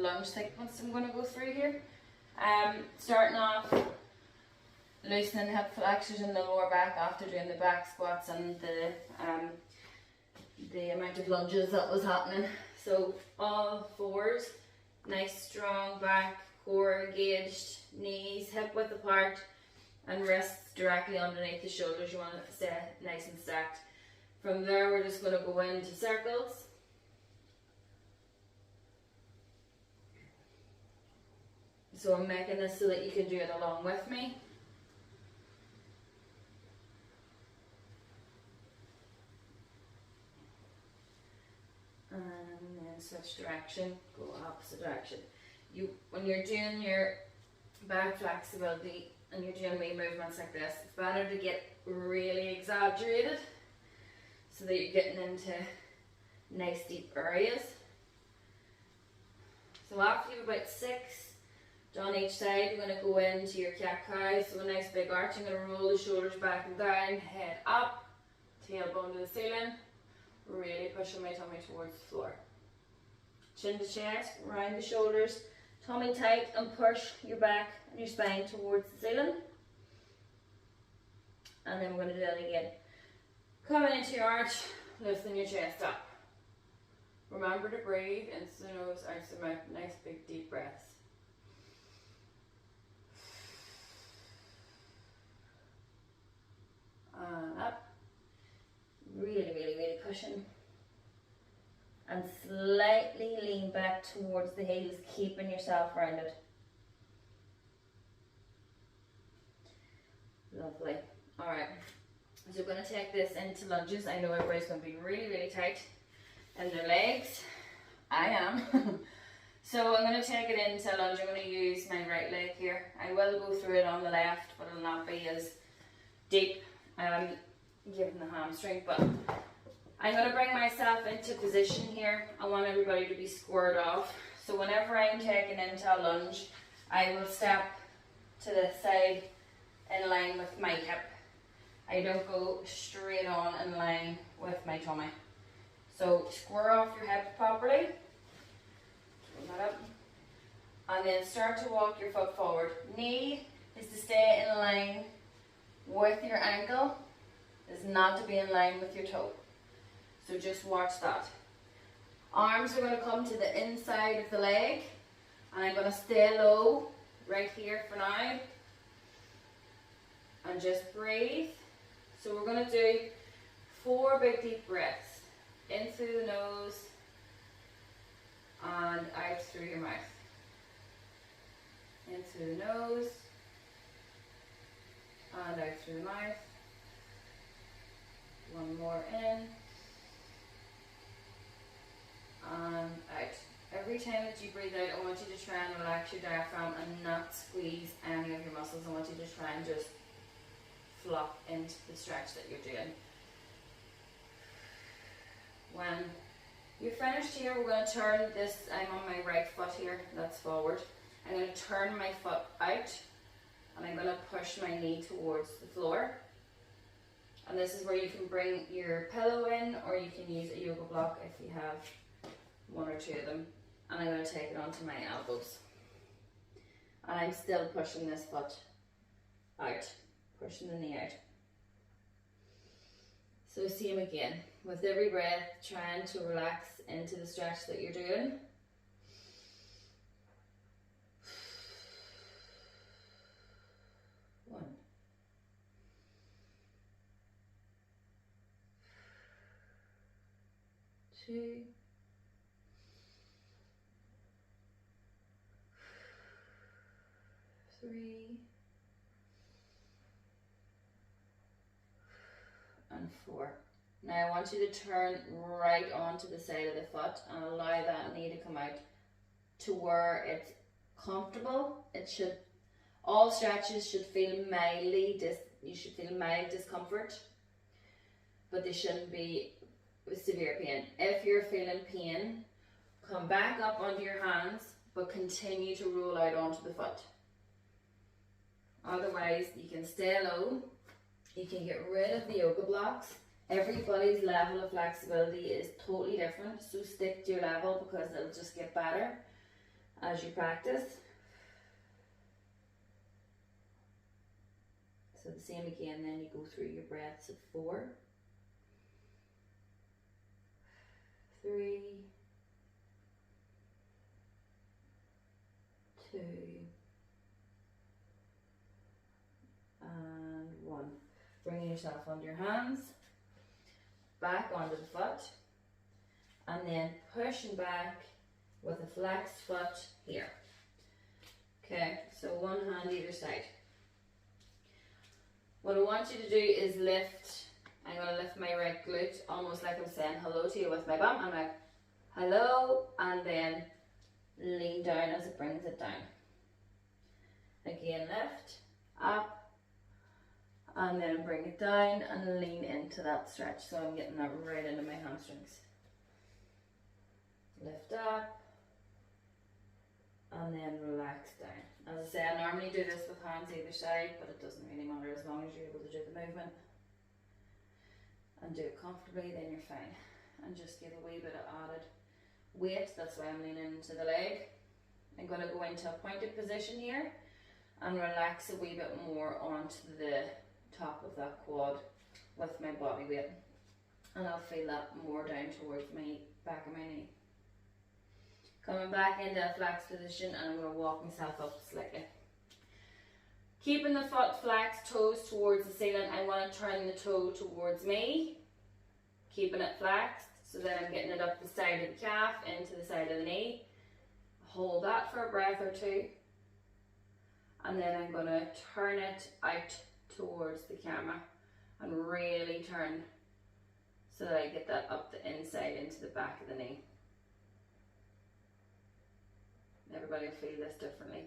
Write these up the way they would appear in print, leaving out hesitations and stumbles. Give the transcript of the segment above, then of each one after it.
lunge sequence I'm going to go through here. Starting off, loosening hip flexors in the lower back after doing the back squats and the amount of lunges that was happening. So all fours, nice strong back, core engaged, knees hip width apart, and wrists directly underneath the shoulders. You want to stay nice and stacked. From there, we're just going to go into circles. So I'm making this so that you can do it along with me. And then switch direction, go opposite direction. When you're doing your back flexibility and you're doing wee movements like this, it's better to get really exaggerated so that you're getting into nice deep areas. So after you've about 6 done each side, you're going to go into your cat-cow. So a nice big arch. I'm going to roll the shoulders back and down, head up, tailbone to the ceiling, really pushing my tummy towards the floor. Chin to chest, round the shoulders, tummy tight, and push your back and your spine towards the ceiling. And then we're going to do that again. Coming into your arch, lifting your chest up. Remember to breathe into the nose, out the mouth. Nice big deep breaths. And up. Really, really, really pushing. And slightly lean back towards the heels, keeping yourself rounded. Lovely. Alright. So we're going to take this into lunges. I know everybody's going to be really, really tight in their legs. I am. So I'm going to take it into lunge. I'm going to use my right leg here. I will go through it on the left, but it'll not be as deep, given the hamstring. But I'm going to bring myself into position here. I want everybody to be squared off. So whenever I'm taken into a lunge, I will step to the side in line with my hip. I don't go straight on in line with my tummy. So square off your hip properly. Pull that up. And then start to walk your foot forward. Knee is to stay in line with your ankle. Is not to be in line with your toe. So just watch that. Arms are going to come to the inside of the leg. And I'm going to stay low right here for now. And just breathe. So we're going to do 4 big deep breaths. In through the nose and out through your mouth. In through the nose and out through the mouth. One more in and out. Every time that you breathe out, I want you to try and relax your diaphragm and not squeeze any of your muscles. I want you to try and just flop into the stretch that you're doing. When you're finished here, we're going to turn this, I'm on my right foot here, that's forward. I'm going to turn my foot out and I'm going to push my knee towards the floor. And this is where you can bring your pillow in, or you can use a yoga block if you have 1 or 2 of them. And I'm going to take it onto my elbows. And I'm still pushing this foot out, pushing the knee out. So same again, with every breath, trying to relax into the stretch that you're doing. One. 2. 3. And 4. Now I want you to turn right onto the side of the foot and allow that knee to come out to where it's comfortable. It should, all stretches should feel mildly, you should feel mild discomfort, but they shouldn't be with severe pain. If you're feeling pain, come back up onto your hands, but continue to roll out onto the foot. Otherwise, you can stay low. You can get rid of the yoga blocks. Everybody's level of flexibility is totally different, so stick to your level because it'll just get better. as you practice. So the same again, then you go through your breaths of 4, 3, 2, and 1. Bringing yourself onto your hands, back onto the foot, and then pushing back with a flexed foot here. Okay, so one hand either side. What I want you to do is lift. I'm going to lift my right glute almost like I'm saying hello to you with my bum. I'm like, hello, and then lean down as it brings it down. Again, lift, up, and then bring it down and lean into that stretch. So I'm getting that right into my hamstrings. Lift up, and then relax down. As I say, I normally do this with hands either side, but it doesn't really matter as long as you're able to do the movement and do it comfortably, then you're fine. And just give a wee bit of added weight. That's why I'm leaning into the leg. I'm going to go into a pointed position here and relax a wee bit more onto the top of that quad with my body weight, and I'll feel that more down towards my back of my knee. Coming back into a flex position, and I'm going to walk myself up slightly. Keeping the foot flexed, toes towards the ceiling. I want to turn the toe towards me, keeping it flexed, so that I'm getting it up the side of the calf, into the side of the knee. Hold that for a breath or two, and then I'm going to turn it out towards the camera and really turn so that I get that up the inside into the back of the knee. Everybody will feel this differently.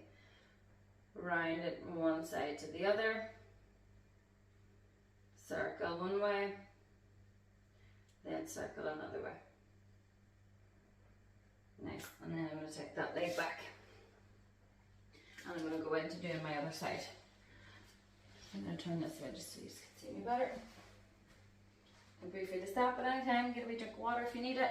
Round it from one side to the other. Circle one way, then circle another way. Nice. And then I'm going to take that leg back. And I'm going to go into doing my other side. I'm going to turn this way just so you can see me better. And feel free to stop at any time. Get a wee drink of water if you need it.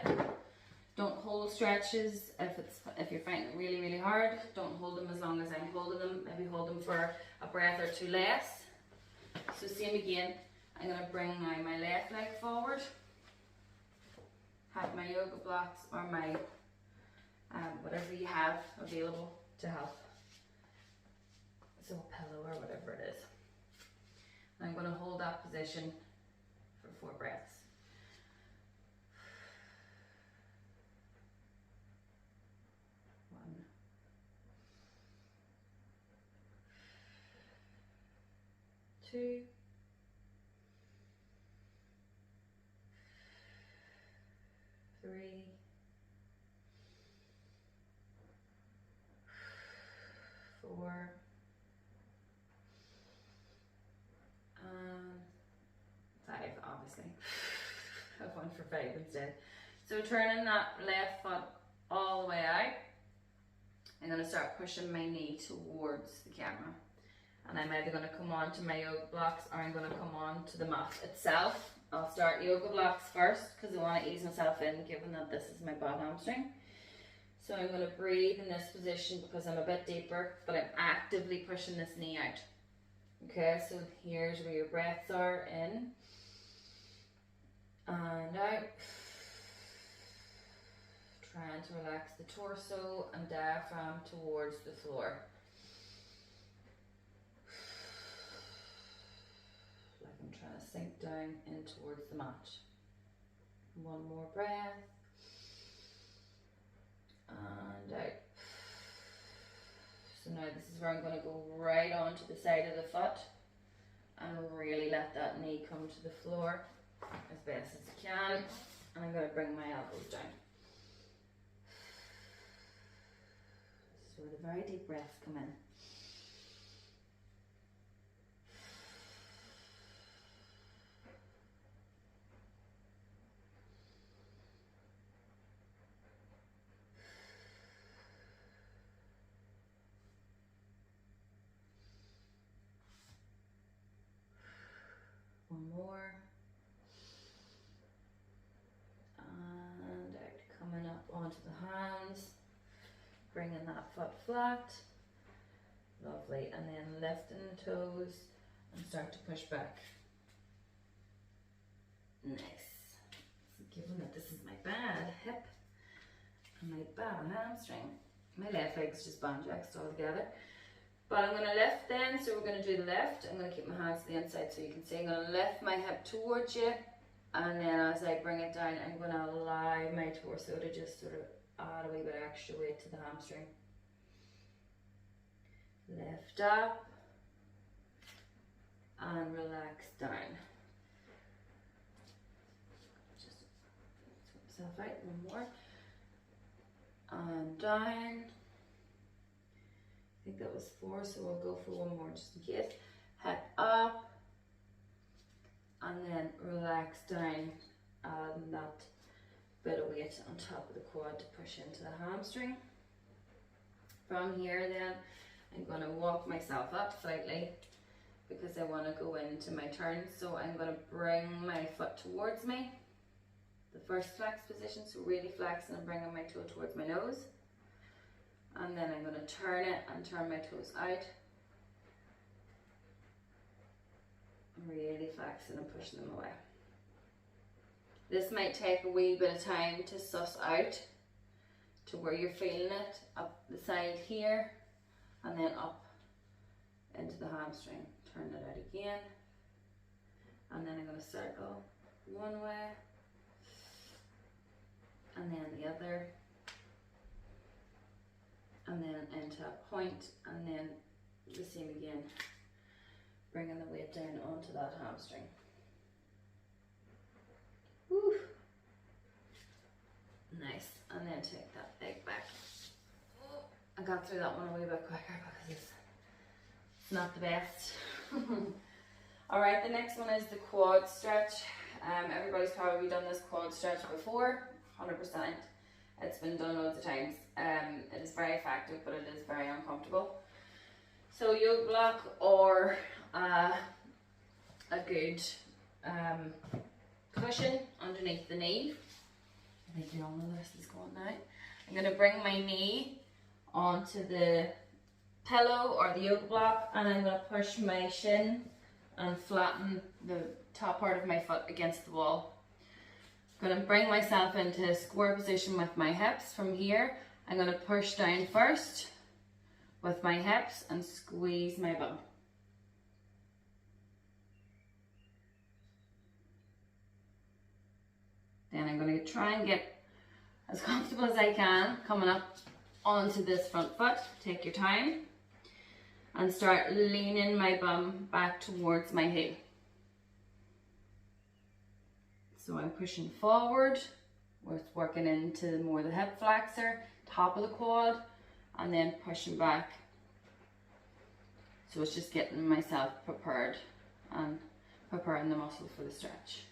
Don't hold stretches if you're finding it really, really hard. Don't hold them as long as I'm holding them. Maybe hold them for a breath or two less. So same again. I'm going to bring now my left leg forward. Have my yoga blocks or my whatever you have available to help. So a pillow or whatever it is. I'm going to hold that position for 4 breaths. Two, 3, 4, and 5, obviously. Have one for 5 instead. So turning that left foot all the way out, I'm going to start pushing my knee towards the camera. And I'm either going to come on to my yoga blocks or I'm going to come on to the mat itself. I'll start yoga blocks first because I want to ease myself in, given that this is my bottom hamstring. So I'm going to breathe in this position because I'm a bit deeper, but I'm actively pushing this knee out. Okay, so here's where your breaths are, in and out. Trying to relax the torso and diaphragm towards the floor. Like I'm trying to sink down in towards the mat. One more breath. And out. So now this is where I'm going to go right onto the side of the foot and really let that knee come to the floor as best as I can. And I'm going to bring my elbows down. So the very deep breaths come in. One more. And out, coming up onto the hands, bringing that foot flat. Lovely. And then lifting the toes and start to push back. Nice. So given that this is my bad hip and my bad hamstring, my left leg's just banjaxed all together. But I'm going to lift then, so we're going to do the left. I'm going to keep my hands to the inside so you can see. I'm going to lift my hip towards you, and then as I bring it down, I'm going to allow my torso to just sort of add a wee bit of extra weight to the hamstring. Lift up and relax down. Just sort myself out, one more. And down. I think that was 4, so we'll go for one more just in case. Head up and then relax down, adding that bit of weight on top of the quad to push into the hamstring. From here then, I'm going to walk myself up slightly because I want to go into my turn. So I'm going to bring my foot towards me, the first flex position, so really flexing and bringing my toe towards my nose. And then I'm going to turn it and turn my toes out. Really flexing and pushing them away. This might take a wee bit of time to suss out to where you're feeling it, up the side here, and then up into the hamstring. Turn it out again. And then I'm going to circle one way, and then the other. And then into a point, and then the same again, bringing the weight down onto that hamstring. Woo. Nice, and then take that leg back. Oh, I got through that one a wee bit quicker because it's not the best. Alright, the next one is the quad stretch. Everybody's probably done this quad stretch before, 100%. It's been done loads of times. It is very effective, but it is very uncomfortable. So yoke block or a good cushion underneath the knee. I think you all know this is going now. I'm going to bring my knee onto the pillow or the yoke block, and I'm going to push my shin and flatten the top part of my foot against the wall. I'm going to bring myself into a square position with my hips. From here, I'm going to push down first with my hips and squeeze my bum. Then I'm going to try and get as comfortable as I can coming up onto this front foot. Take your time and start leaning my bum back towards my heel. So I'm pushing forward, we're working into more the hip flexor, top of the quad, and then pushing back. So it's just getting myself prepared and preparing the muscle for the stretch.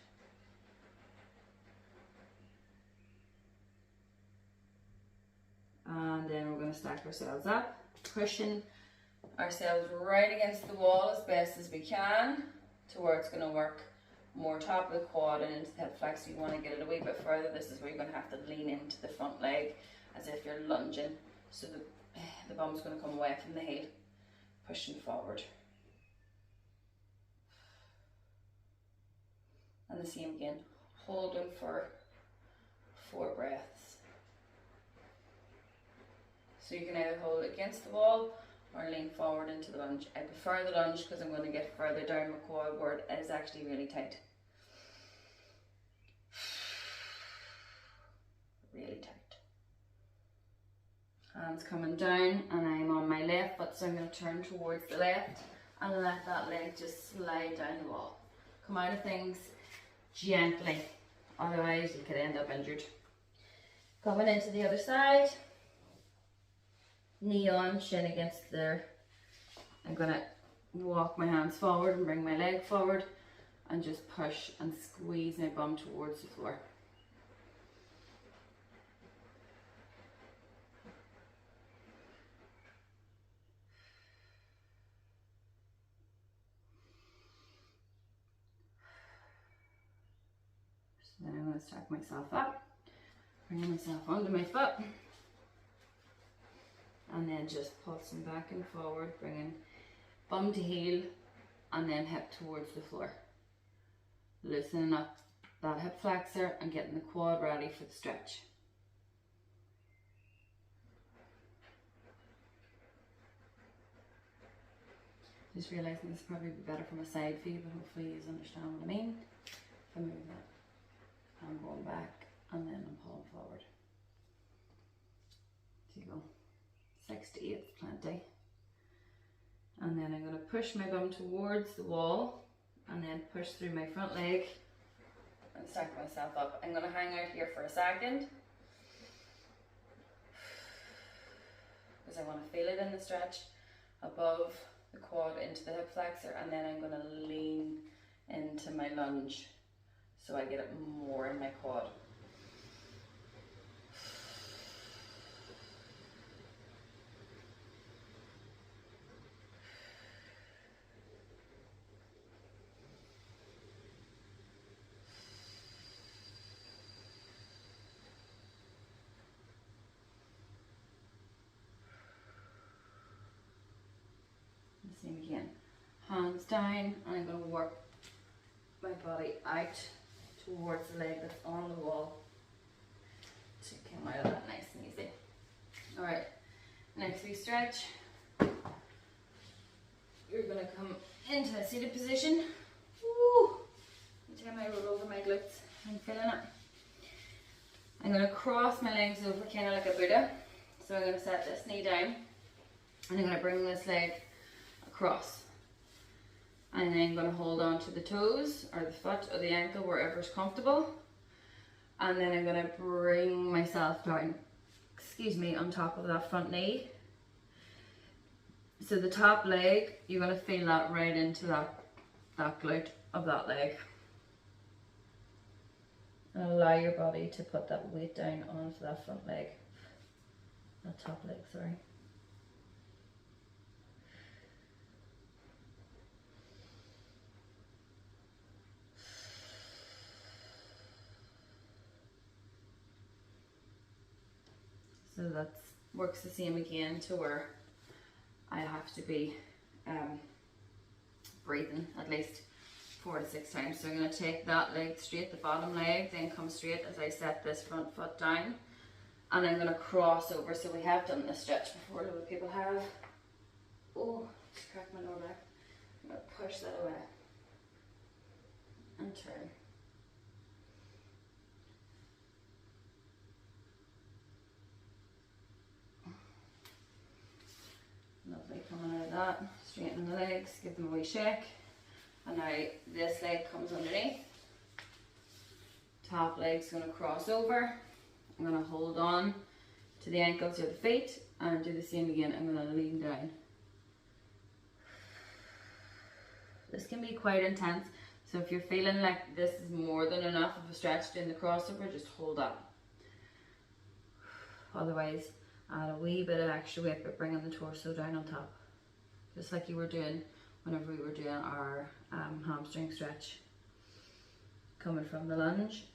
And then we're going to stack ourselves up, pushing ourselves right against the wall as best as we can to where it's going to work more top of the quad and into the hip flex. You want to get it a wee bit further. This is where you're going to have to lean into the front leg as if you're lunging. So the bum's going to come away from the heel, pushing forward. And the same again, holding for 4 breaths. So you can either hold it against the wall or lean forward into the lunge. I prefer the lunge because I'm going to get further down my quad where it is actually really tight. Really tight. Hands coming down, and I'm on my left foot, so I'm going to turn towards the left and let that leg just slide down the wall. Come out of things gently, otherwise you could end up injured. Coming into the other side. Knee on, shin against there. I'm going to walk my hands forward and bring my leg forward and just push and squeeze my bum towards the floor. So then I'm going to stack myself up, bring myself onto my foot, and then then just pulsing back and forward, bringing bum to heel and then hip towards the floor. Loosening up that hip flexor and getting the quad ready for the stretch. Just realising this would probably be better from a side view, but hopefully you understand what I mean. If I move that, I'm going back and then I'm pulling forward. So you go 6 to 8 is plenty. And then I'm going to push my bum towards the wall and then push through my front leg and stack myself up. I'm going to hang out here for a second because I want to feel it in the stretch above the quad into the hip flexor, and then I'm going to lean into my lunge so I get it more in my quad. Same again, hands down, and I'm going to work my body out towards the leg that's on the wall to come out of that nice and easy. Alright, next we stretch. You're going to come into a seated position. Woo! Every time I roll over my glutes, I'm feeling it. I'm going to cross my legs over kind of like a Buddha. So I'm going to set this knee down and I'm going to bring this leg across, and then I'm going to hold on to the toes or the foot or the ankle, wherever's comfortable, and then I'm going to bring myself down, on top of that front knee. So the top leg, you're going to feel that right into that glute of that leg, and allow your body to put that weight down onto that front leg, that top leg, sorry. So that works the same again to where I have to be breathing at least 4 to 6 times. So I'm going to take that leg straight, the bottom leg, then come straight as I set this front foot down. And I'm going to cross over. So we have done this stretch before, a lot of people have. Oh, just cracked my lower back. I'm going to push that away and turn. Lovely, coming out of that, straighten the legs, give them a wee shake, and now this leg comes underneath, top leg's going to cross over, I'm going to hold on to the ankles or the feet and do the same again. I'm going to lean down. This can be quite intense, so if you're feeling like this is more than enough of a stretch doing the crossover, just hold up. Otherwise, add a wee bit of extra weight, but bringing the torso down on top, just like you were doing whenever we were doing our hamstring stretch, coming from the lunge.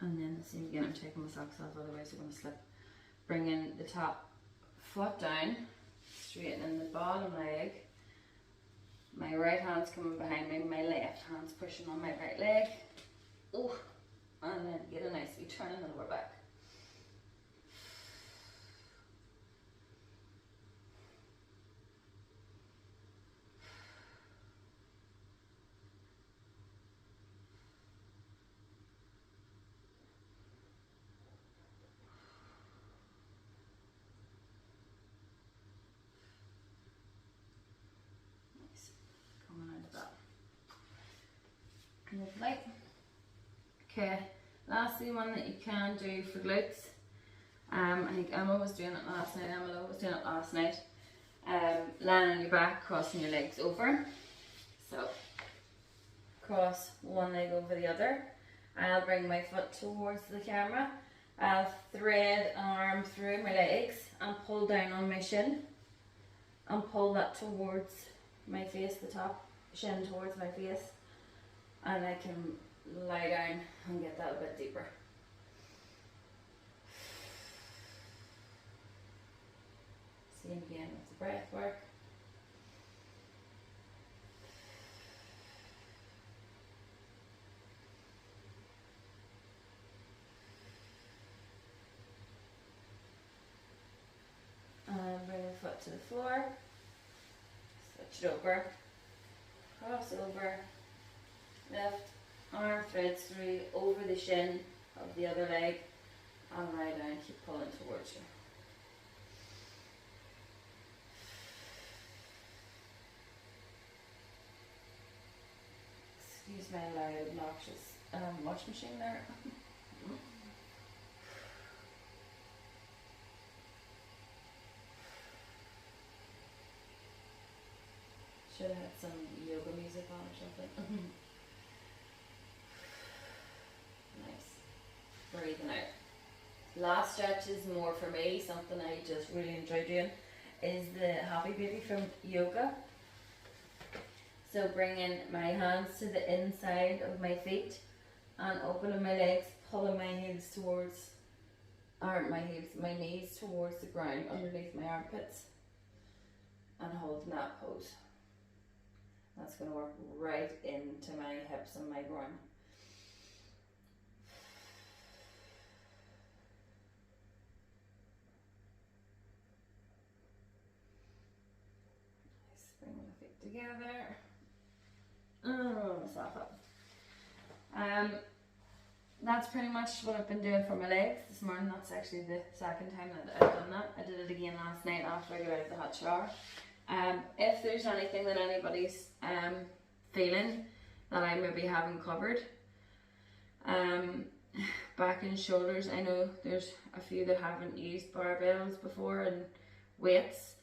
And then the same again, I'm taking my socks off, otherwise you're going to slip. Bringing the top foot down, straightening the bottom leg. My right hand's coming behind me, my left hand's pushing on my right leg. Oh, and then get a nice wee turn in the lower back. Lovely. Okay, lastly, one that you can do for glutes. I think Emma was doing it last night, Emma was doing it last night. Lying on your back, crossing your legs over. So, cross one leg over the other. I'll bring my foot towards the camera. I'll thread an arm through my legs and pull down on my shin and pull that towards my face, the top shin towards my face, and I can lie down and get that a bit deeper. Same again with the breath work. And bring the foot to the floor. Switch it over. Cross over. Left arm threads through over the shin of the other leg. And lie down, keep pulling towards you. Excuse my loud, obnoxious wash machine there. Should have had some yoga music on or something. Nice. Breathing out. Last stretch is more for me, something I just really enjoy doing, is the happy baby from yoga. So bringing my hands to the inside of my feet and opening my legs, pulling my heels towards, or my knees towards the ground underneath my armpits, and holding that pose. That's going to work right into my hips and my groin. Nice. Bring the feet together. Myself up. That's pretty much what I've been doing for my legs this morning. That's actually the second time that I've done that. I did it again last night after I got out of the hot shower. If there's anything that anybody's feeling that I maybe haven't covered, back and shoulders, I know there's a few that haven't used barbells before and weights.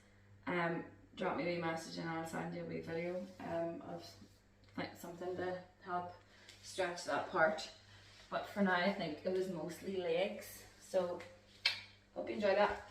Drop me a wee message and I'll send you a wee video of something to help stretch that part. But for now I think it was mostly legs, so hope you enjoy that.